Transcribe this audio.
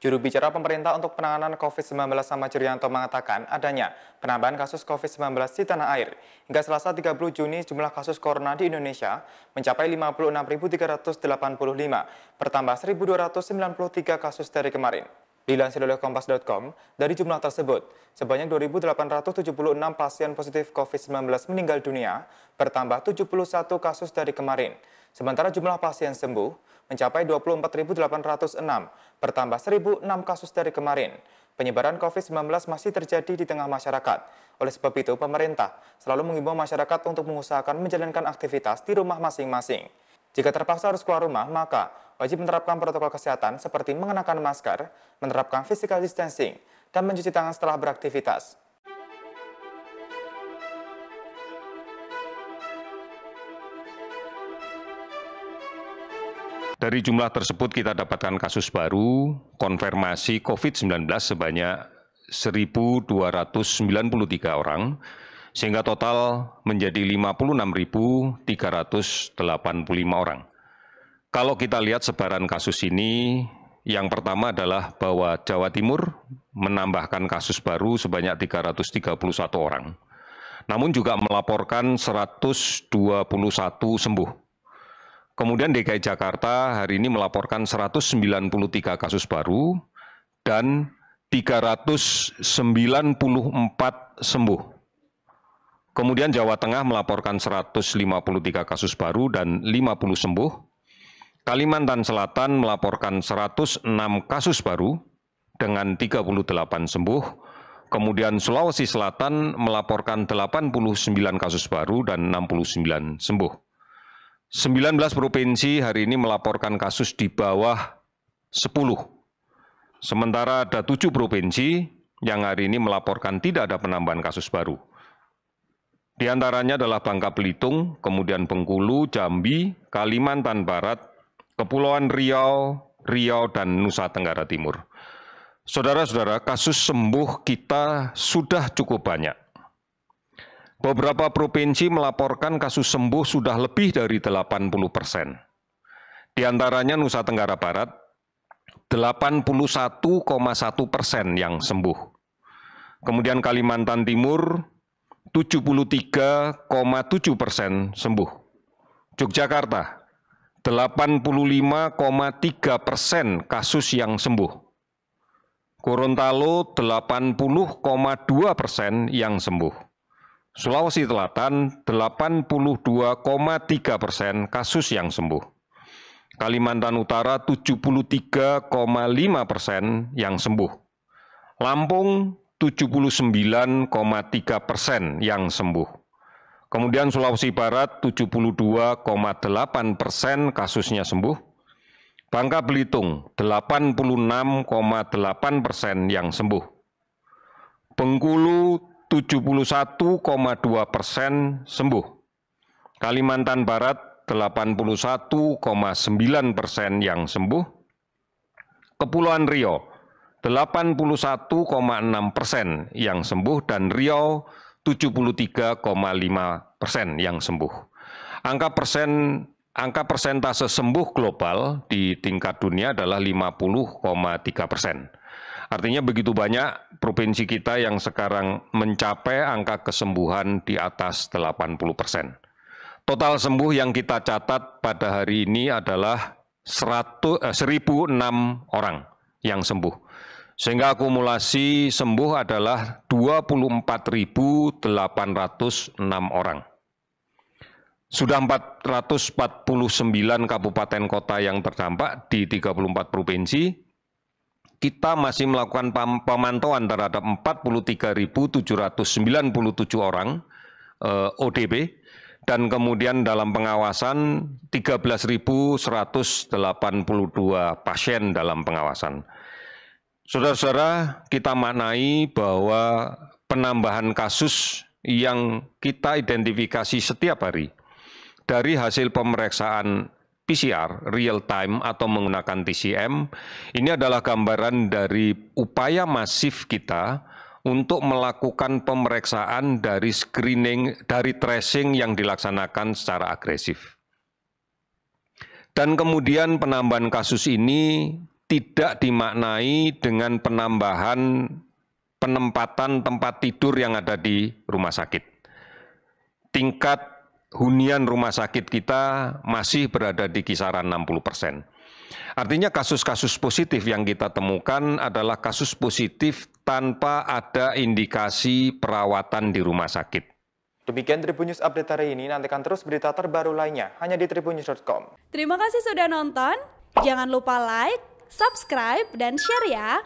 Juru bicara pemerintah untuk penanganan COVID-19 Ahmad Yuryanto mengatakan adanya penambahan kasus COVID-19 di tanah air. Hingga Selasa 30 Juni jumlah kasus corona di Indonesia mencapai 56.385, bertambah 1.293 kasus dari kemarin. Dilansir oleh Kompas.com, dari jumlah tersebut, sebanyak 2.876 pasien positif COVID-19 meninggal dunia, bertambah 71 kasus dari kemarin. Sementara jumlah pasien sembuh mencapai 24.806, bertambah 1.006 kasus dari kemarin. Penyebaran COVID-19 masih terjadi di tengah masyarakat. Oleh sebab itu, pemerintah selalu mengimbau masyarakat untuk mengusahakan menjalankan aktivitas di rumah masing-masing. Jika terpaksa harus keluar rumah, maka wajib menerapkan protokol kesehatan seperti mengenakan masker, menerapkan physical distancing, dan mencuci tangan setelah beraktivitas. Dari jumlah tersebut kita dapatkan kasus baru konfirmasi COVID-19 sebanyak 1.293 orang, sehingga total menjadi 56.385 orang. Kalau kita lihat sebaran kasus ini, yang pertama adalah bahwa Jawa Timur menambahkan kasus baru sebanyak 331 orang, namun juga melaporkan 121 sembuh. Kemudian DKI Jakarta hari ini melaporkan 193 kasus baru dan 394 sembuh. Kemudian Jawa Tengah melaporkan 153 kasus baru dan 50 sembuh. Kalimantan Selatan melaporkan 106 kasus baru dengan 38 sembuh. Kemudian Sulawesi Selatan melaporkan 89 kasus baru dan 69 sembuh. 19 provinsi hari ini melaporkan kasus di bawah 10. Sementara ada 7 provinsi yang hari ini melaporkan tidak ada penambahan kasus baru. Di antaranya adalah Bangka Belitung, kemudian Bengkulu, Jambi, Kalimantan Barat, Kepulauan Riau, dan Nusa Tenggara Timur. Saudara-saudara, kasus sembuh kita sudah cukup banyak. Beberapa provinsi melaporkan kasus sembuh sudah lebih dari 80%. Di antaranya Nusa Tenggara Barat, 81,1% yang sembuh. Kemudian Kalimantan Timur, 73,7% sembuh. Yogyakarta, 85,3% kasus yang sembuh. Gorontalo, 80,2% yang sembuh. Sulawesi Selatan 82,3% kasus yang sembuh. Kalimantan Utara 73,5% yang sembuh. Lampung 79,3% yang sembuh. Kemudian Sulawesi Barat 72,8% kasusnya sembuh. Bangka Belitung 86,8% yang sembuh. Bengkulu 71,2% sembuh. Kalimantan Barat 81,9% yang sembuh. Kepulauan Riau 81,6% yang sembuh dan Riau 73,5% yang sembuh. Angka persentase sembuh global di tingkat dunia adalah 50,3%. Artinya begitu banyak provinsi kita yang sekarang mencapai angka kesembuhan di atas 80%. Total sembuh yang kita catat pada hari ini adalah 1.006 orang yang sembuh. Sehingga akumulasi sembuh adalah 24.806 orang. Sudah 449 kabupaten kota yang terdampak di 34 provinsi. Kita masih melakukan pemantauan terhadap 43.797 orang ODP dan kemudian dalam pengawasan 13.182 pasien dalam pengawasan. Saudara-saudara, kita maknai bahwa penambahan kasus yang kita identifikasi setiap hari dari hasil pemeriksaan PCR real time atau menggunakan TCM, ini adalah gambaran dari upaya masif kita untuk melakukan pemeriksaan dari screening, dari tracing yang dilaksanakan secara agresif. Dan kemudian penambahan kasus ini tidak dimaknai dengan penambahan penempatan tempat tidur yang ada di rumah sakit. Tingkat hunian rumah sakit kita masih berada di kisaran 60%. Artinya kasus-kasus positif yang kita temukan adalah kasus positif tanpa ada indikasi perawatan di rumah sakit. Demikian Tribun News Update hari ini, nantikan terus berita terbaru lainnya hanya di tribunnews.com. Terima kasih sudah nonton, jangan lupa like, subscribe, dan share ya!